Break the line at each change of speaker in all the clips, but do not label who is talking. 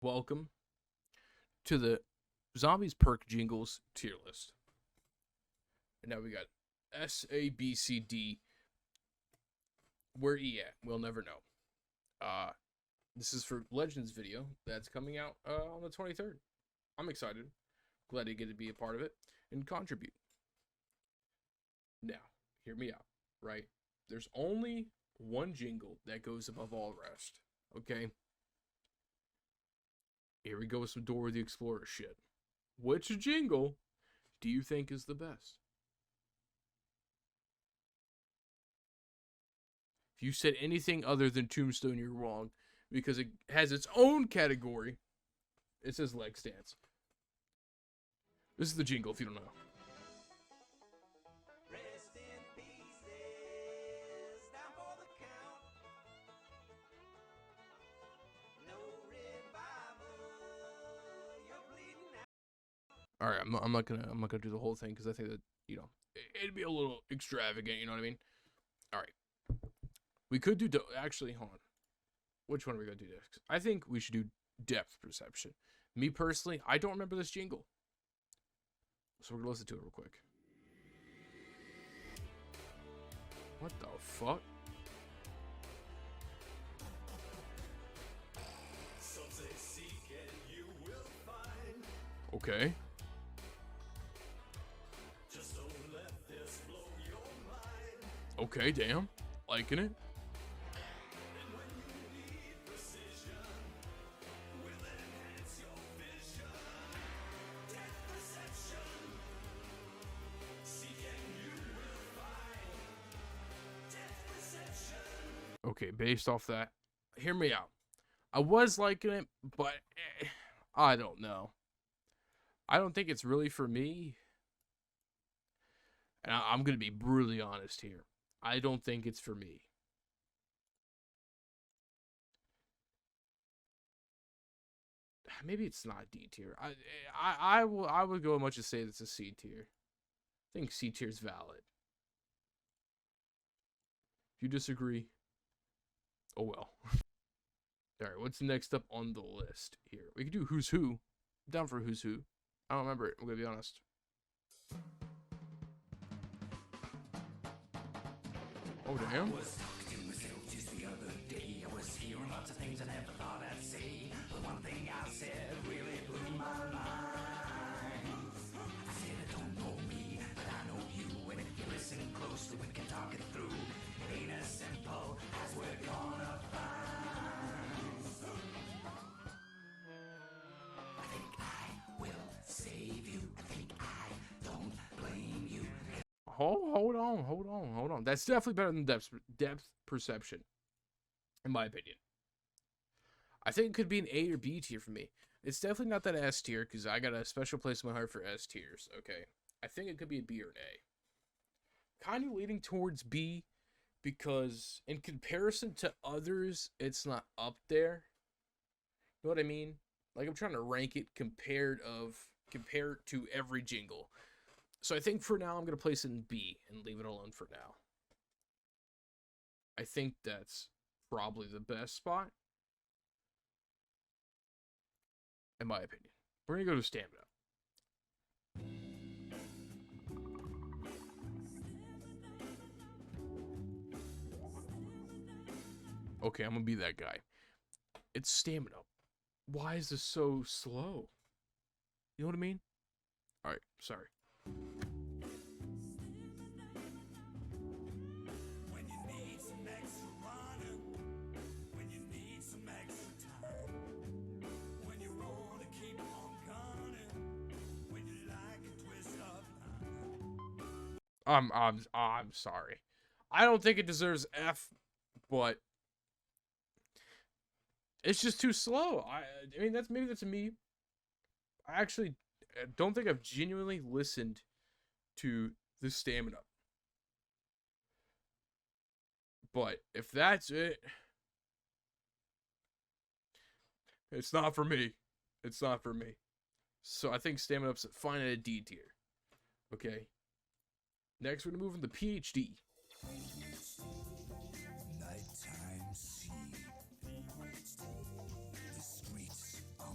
Welcome to the Zombies Perk Jingles tier list. And now we got S, A, B, C, D. Where E at? We'll never know. This is for Legends video that's coming out on the 23rd. I'm excited. Glad to get to be a part of it and contribute. Now, hear me out, right? There's only one jingle that goes above all the rest, okay? Here we go with some Dora the Explorer shit. Which jingle do you think is the best? If you said anything other than Tombstone, you're wrong, because it has its own category. It says leg stance. This is the jingle if you don't know.
Rest in pieces, down for the count. No revival, you're bleeding out.
All right, I'm not gonna do the whole thing because I think that it'd be a little extravagant. You know what I mean? All right, we could do actually. Hold on, which one are we gonna do next? I think we should do depth perception. Me personally, I don't remember this jingle, so we're gonna listen to it real quick. What the fuck? Okay.
Just don't let this blow your mind.
Okay, damn. Liking it.
And when you need precision, will enhance your vision. Depth perception. Seek and you will find. Depth perception.
Okay, based off that, hear me out. I was liking it, but I don't know. I don't think it's really for me. And I'm going to be brutally honest here. I don't think it's for me. Maybe it's not D tier. I would go as much as say it's a C tier. I think C tier is valid. If you disagree, oh well. Alright, what's next up on the list here? We could do Who's Who. I'm down for Who's Who. I don't remember it, I'm gonna be honest. Oh damn.
Was talking to myself just the other day. I was hearing lots of things I never thought I'd say. But one thing I said really blew my mind. I said I don't know me, but I know you. And if you listen close to it, can talk it through. It ain't as simple as we're gonna find. I think I will save you. I think I don't blame you.
Hold on. That's definitely better than depth perception, in my opinion. I think it could be an A or B tier for me. It's definitely not that S tier, because I got a special place in my heart for S tiers, okay? I think it could be a B or an A. Kind of leaning towards B, because in comparison to others, it's not up there. You know what I mean? Like, I'm trying to rank it compared to every jingle. So I think for now, I'm going to place it in B and leave it alone for now. I think that's probably the best spot, in my opinion. We're going to go to stamina. Okay, I'm going to be that guy. It's stamina. Why is this so slow? You know what I mean? Alright, sorry.
When you need some extra running, when you need some extra time, when you wanna keep on gunning, when you like a twist of line.
I'm sorry. I don't think it deserves F, but it's just too slow. I mean, maybe that's me. I actually don't think I've genuinely listened to the stamina. But if that's it, it's not for me. It's not for me. So I think stamina up's fine at a D tier. Okay. Next, we're gonna move on to PhD.
Nighttime sea. The streets are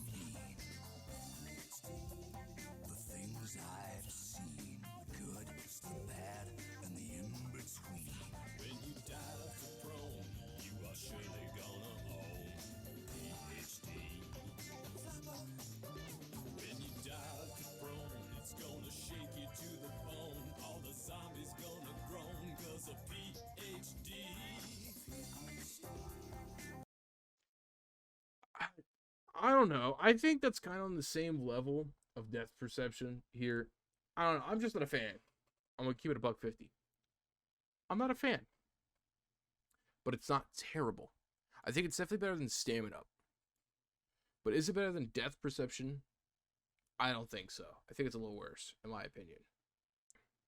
I don't know. I think that's kind of on the same level of depth perception here. I don't know. I'm just not a fan. I'm gonna keep it a buck 50. I'm not a fan, but it's not terrible. I think it's definitely better than Stamina Up. But is it better than Depth Perception? I don't think so. I think it's a little worse, in my opinion.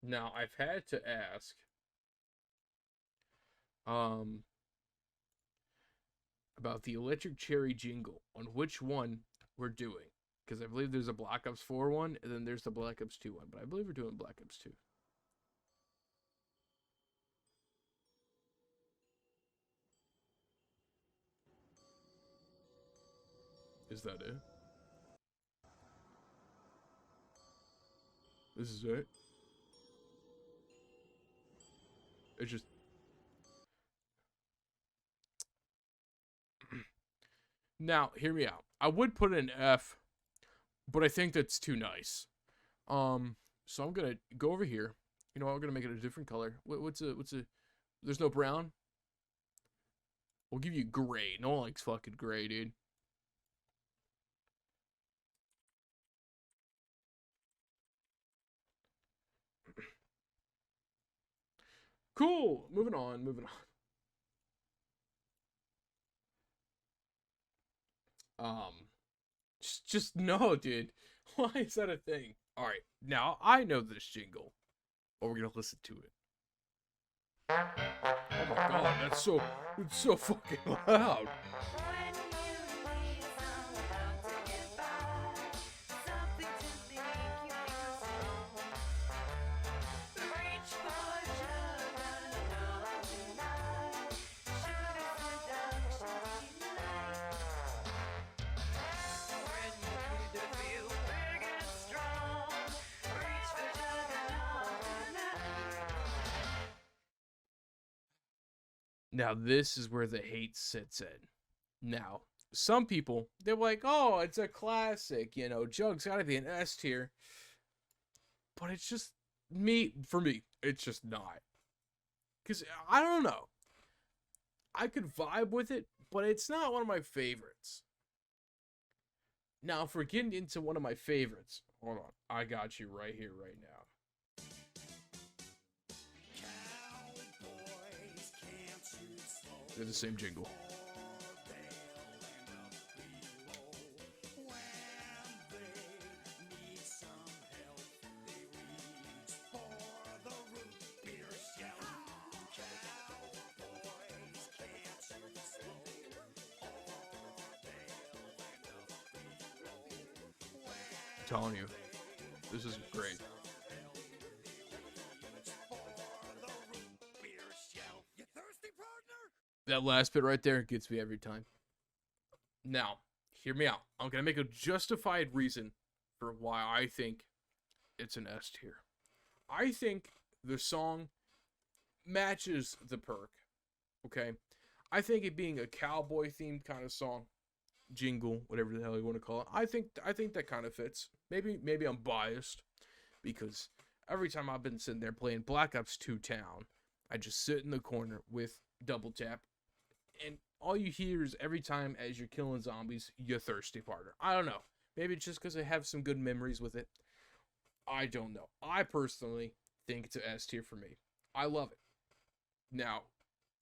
Now, I've had to ask, about the Electric Cherry Jingle, on which one we're doing. Because I believe there's a Black Ops 4 one, and then there's the Black Ops 2 one. But I believe we're doing Black Ops 2. Is that it? This is it? It's just... Now, hear me out. I would put an F, but I think that's too nice. So I'm gonna go over here. You know what? We're gonna make it a different color. What's a? There's no brown. We'll give you gray. No one likes fucking gray, dude. Cool. Moving on. Moving on. Just no, dude. Why is that a thing? All right. Now I know this jingle, but we're gonna listen to it. Oh my god, it's so fucking loud. Now, this is where the hate sits in. Now, some people, they're like, oh, it's a classic, you know, Jug's gotta be an S tier. But it's just, for me, it's just not. Because, I don't know. I could vibe with it, but it's not one of my favorites. Now, if we're getting into one of my favorites, hold on, I got you right here, right now. They're the same jingle. I'm telling you, this is great. That last bit right there gets me every time. Now, hear me out. I'm going to make a justified reason for why I think it's an S tier. I think the song matches the perk. Okay? I think it being a cowboy themed kind of song, jingle, whatever the hell you want to call it. I think that kind of fits. Maybe I'm biased because every time I've been sitting there playing Black Ops 2 Town, I just sit in the corner with double tap, and all you hear is every time as you're killing zombies, you're thirsty partner. I don't know. Maybe it's just because I have some good memories with it. I don't know. I personally think it's an S tier for me. I love it. Now,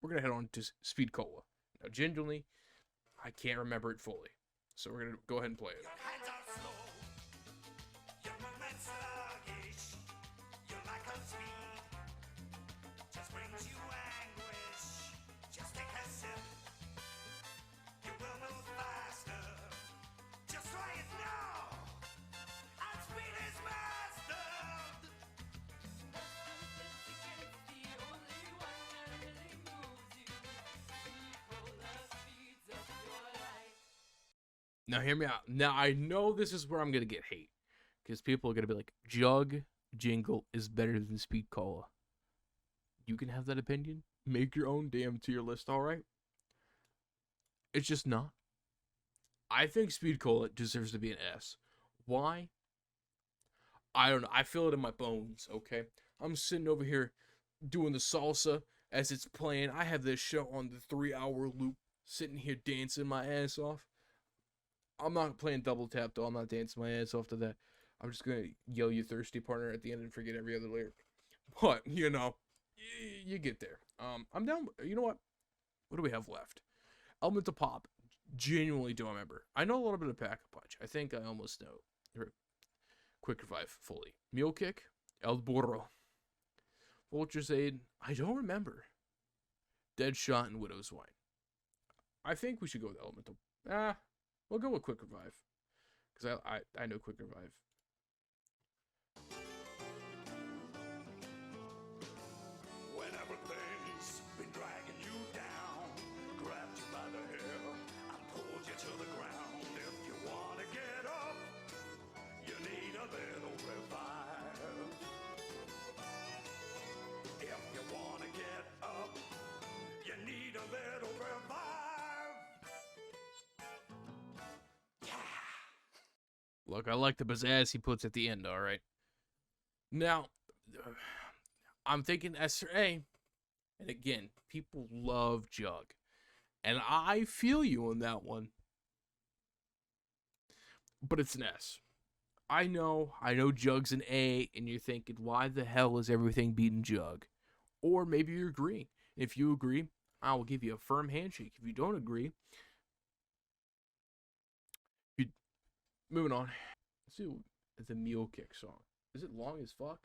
we're going to head on to Speed Cola. Now, genuinely, I can't remember it fully. So we're going to go ahead and play it. Now, hear me out. Now, I know this is where I'm going to get hate. Because people are going to be like, Jug Jingle is better than Speed Cola. You can have that opinion. Make your own damn tier list, alright? It's just not. I think Speed Cola deserves to be an S. Why? I don't know. I feel it in my bones, okay? I'm sitting over here doing the salsa as it's playing. I have this show on the 3-hour loop, sitting here dancing my ass off. I'm not playing double tap though. I'm not dancing my ass off to that. I'm just gonna yell "you thirsty" partner at the end and forget every other lyric. But you know, you get there. I'm down. You know what? What do we have left? Element of Pop. Genuinely don't remember. I know a little bit of Pack a Punch. I think I almost know. Quick Revive fully. Mule Kick. El Burro. Vulture's Aid. I don't remember. Dead Shot and Widow's Wine. I think we should go with Elemental. We'll go with Quick Revive. Because I know Quick Revive.
When everything's been dragging you down, grabbed you by the hair and pulled you to the ground. If you want to get up, you need a little revive. If you want to get up, you need a little revive.
Look, I like the pizzazz he puts at the end, alright? Now, I'm thinking S or A. And again, people love Jug. And I feel you on that one. But it's an S. I know Jug's an A, and you're thinking, why the hell is everything beating Jug? Or maybe you're agreeing. If you agree, I will give you a firm handshake. If you don't agree, moving on. Let's do the Mule Kick song. Is it long as fuck?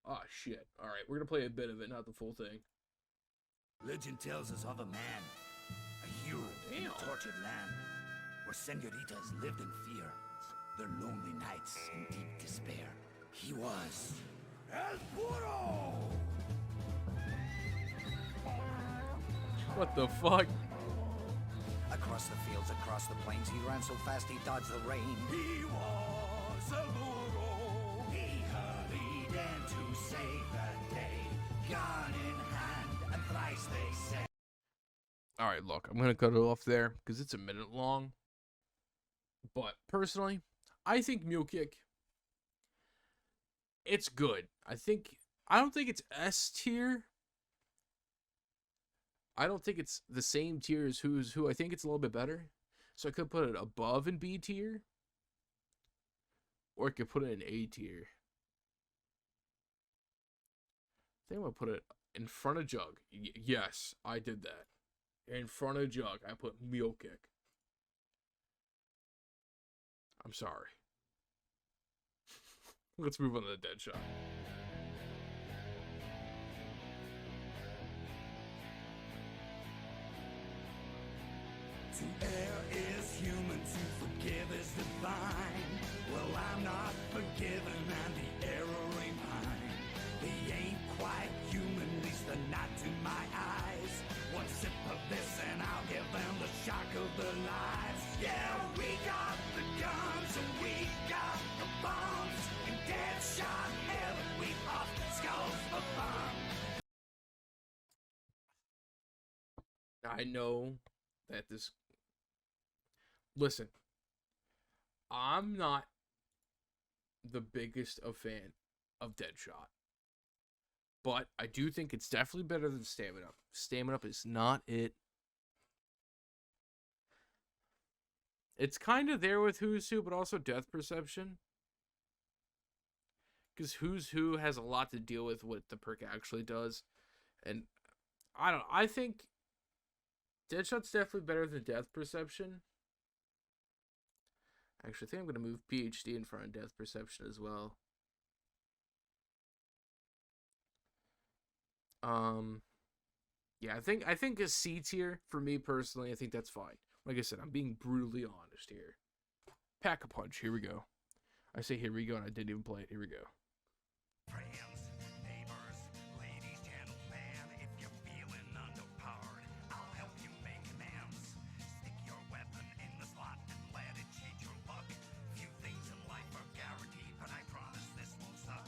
Ah, shit. Alright, we're gonna play a bit of it, not the full thing.
Legend tells us of a man, a hero in a tortured land, where senoritas lived in fear, their lonely nights in deep despair. He was El Burro!
What the fuck?
Across the fields, across the plains, he ran so fast he dodged the rain.
He was El Burro.
He hurried in to save the day, gun in hand, and thrice they say.
Alright, look, I'm gonna cut it off there, because it's a minute long. But, personally, I think Mule Kick, it's good. I don't think it's S tier. I don't think it's the same tier as Who's Who. I think it's a little bit better. So I could put it above in B tier. Or I could put it in A tier. I think I'm going to put it in front of Jug. Yes, I did that. In front of Jug, I put Mule Kick. I'm sorry. Let's move on to the Dead Shot.
To err is human, to forgive is divine. Well, I'm not forgiven, and the error ain't mine. They ain't quite human, at least they're not to my eyes. One sip of this, and I'll give them the shock of their lives. Yeah, we got the guns, and we got the bombs. And Dead Shot heaven, we off skulls for fun.
I know that this... Listen, I'm not the biggest of fan of Deadshot, but I do think it's definitely better than Stamina Up. Stamina Up is not it. It's kind of there with Who's Who, but also Death Perception. Because Who's Who has a lot to deal with what the perk actually does. And I think Deadshot's definitely better than Death Perception. Actually, I think I'm going to move PhD in front of Death Perception as well. Yeah, I think a C tier for me personally. I think that's fine. Like I said, I'm being brutally honest here. Pack a Punch. Here we go. I say here we go, and I didn't even play it. Here we go.
Friends, neighbors, ladies, gentlemen, if you're feeling underpowered, I'll help you make amends. Stick your weapon in the slot and let it cheat your luck. Few things in life are guaranteed, but I promise this won't suck.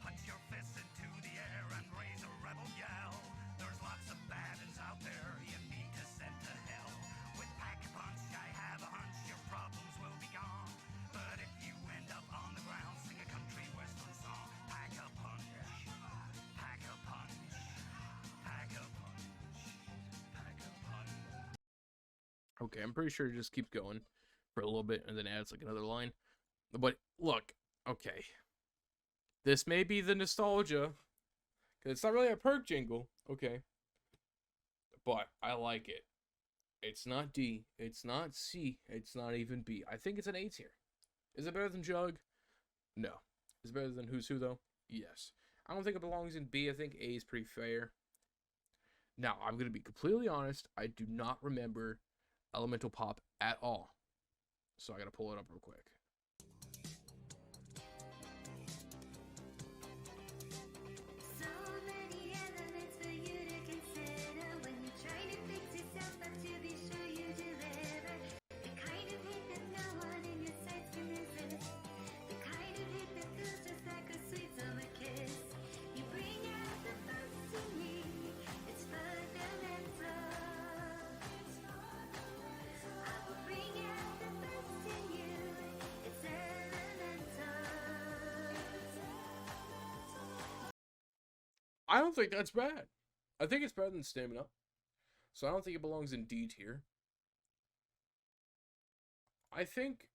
Punch your fist into the air and raise a rebel yell. There's lots of bad uns out there you need to send to hell. With Pack a Punch, I have a hunch your problems will be gone. But if you end up on the ground, sing a country western song. Pack a Punch.
Okay, I'm pretty sure it just keeps going for a little bit and then adds like another line. But look, okay. This may be the nostalgia, because it's not really a perk jingle, okay. But I like it. It's not D, it's not C, it's not even B. I think it's an A tier. Is it better than Jug? No. Is it better than Who's Who, though? Yes. I don't think it belongs in B. I think A is pretty fair. Now, I'm going to be completely honest. I do not remember Elemental Pop at all. So I got to pull it up real quick.
So many elements for you to consider when you're trying to fix yourself up to be sure you deliver. The kind of hit that no one in your sights can resist. The kind of hit that feels just like a sweet summer kiss. You bring out the best in me. It's fundamental. I will bring out the best in you. It's elemental.
I don't think that's bad. I think it's better than Stamina. So I don't think it belongs in D tier. I think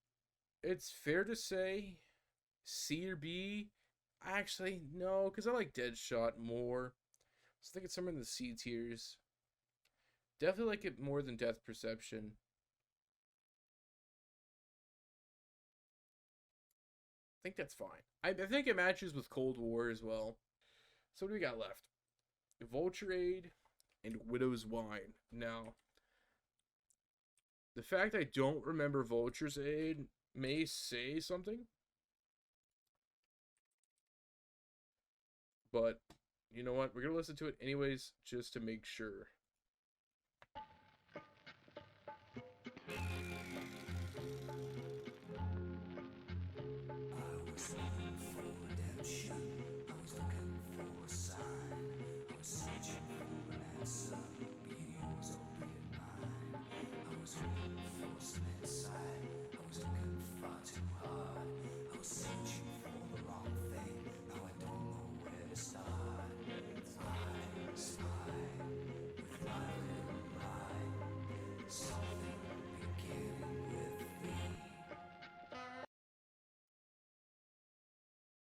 it's fair to say C or B. Actually, no, because I like Deadshot more. So I think it's somewhere in the C tiers. Definitely like it more than Death Perception. I think that's fine. I think it matches with Cold War as well. So what do we got left? Vulture Aid and Widow's Wine. Now, the fact I don't remember Vulture's Aid may say something. But, you know what? We're going to listen to it anyways, just to make sure.
I was looking for redemption. I was looking for a sign. I was searching for an answer. Be it yours or be it mine. I was hoping for some insight. I was looking far too hard. I was searching for the wrong thing. Now I don't know where to start. I spy with my little eye. Something beginning with V.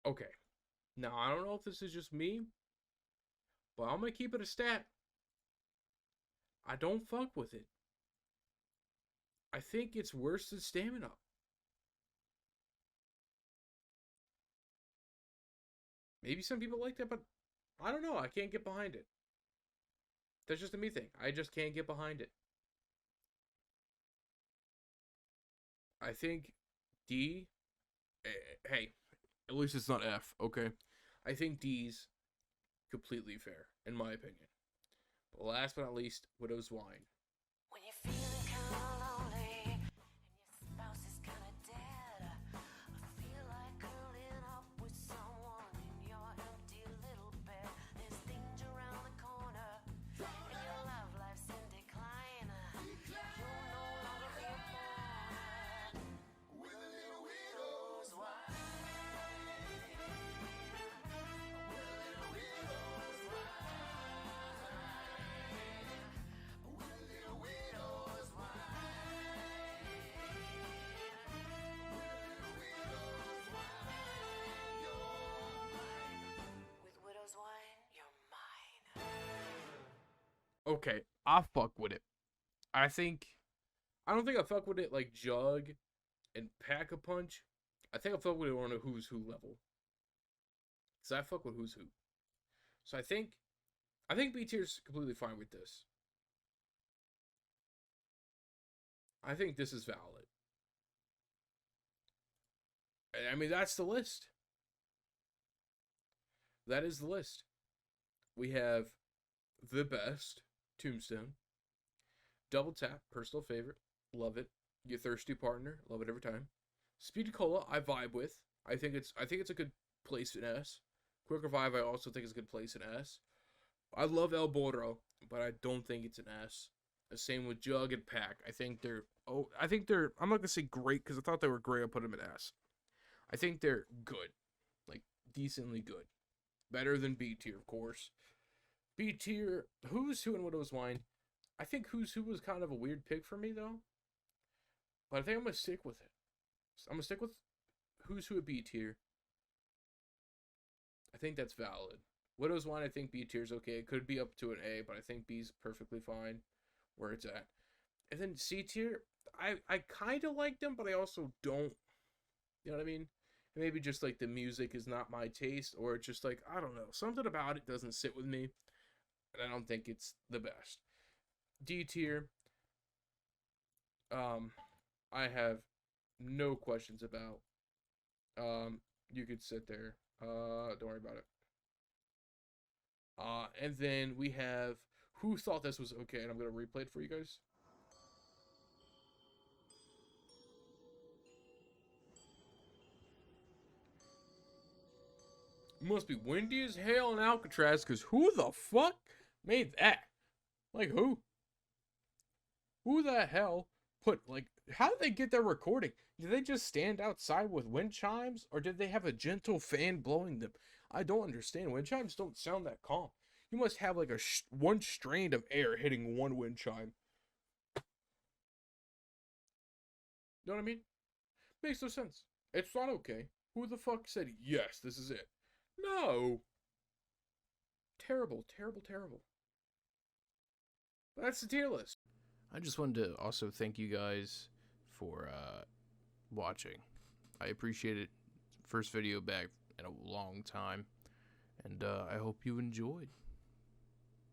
Okay. Now, I don't know if this is just me, but I'm going to keep it a stat. I don't fuck with it. I think it's worse than Stamina. Maybe some people like that, but I don't know. I can't get behind it. That's just a me thing. I just can't get behind it. I think D. Hey, at least it's not F, okay? I think D's completely fair, in my opinion. But last but not least, Widow's Wine.
When you're feeling kinda lonely and your spouse is kinda dead, I feel like curling up with someone in your empty little bed. There's danger around the corner and your love life's in decline. You'll no longer be born with a little widow's wine. With widow's wine, you're mine.
Okay, I fuck with it. I don't think I fuck with it like Jug and Pack-a-Punch. I think I fuck with it on a Who's Who level. So I fuck with Who's Who. So I think B tier's completely fine with this. I think this is valid. I mean, that's the list. That is the list. We have the best, Tombstone. Double Tap, personal favorite, love it. Your thirsty partner, love it every time. Speedy Cola, I vibe with. I think it's a good place in S. Quick Revive, I also think is a good place in S. I love El Borro, but I don't think it's an S. The same with Jug and Pack. I think they're I'm not gonna say great because I thought they were great. I put them in S. I think they're good, like decently good, better than B tier, of course. B tier, Who's Who and Widow's Wine. I think Who's Who was kind of a weird pick for me though, but I think I'm gonna stick with it. I'm gonna stick with Who's Who at B tier. I think that's valid. Widow's Wine, I think B tier is okay. It could be up to an A, but I think B's perfectly fine where it's at. And then C tier, I kind of like them, but I also don't. You know what I mean? And maybe just like the music is not my taste, or it's just like, I don't know, something about it doesn't sit with me, and I don't think it's the best. D tier, I have no questions about. You could sit there. Don't worry about it. And then we have Who Thought This Was Okay, and I'm gonna replay it for you guys. It must be windy as hell in Alcatraz, because who the fuck made that? Like, who? Who the hell put, like, how did they get their recording? Did they just stand outside with wind chimes, or did they have a gentle fan blowing them? I don't understand. Wind chimes don't sound that calm. You must have, like, one strand of air hitting one wind chime. You know what I mean? Makes no sense. It's not okay. Who the fuck said, yes, this is it? No. Terrible, terrible, terrible. But that's the tier list. I just wanted to also thank you guys for watching. I appreciate it. First video back in a long time. And I hope you enjoyed.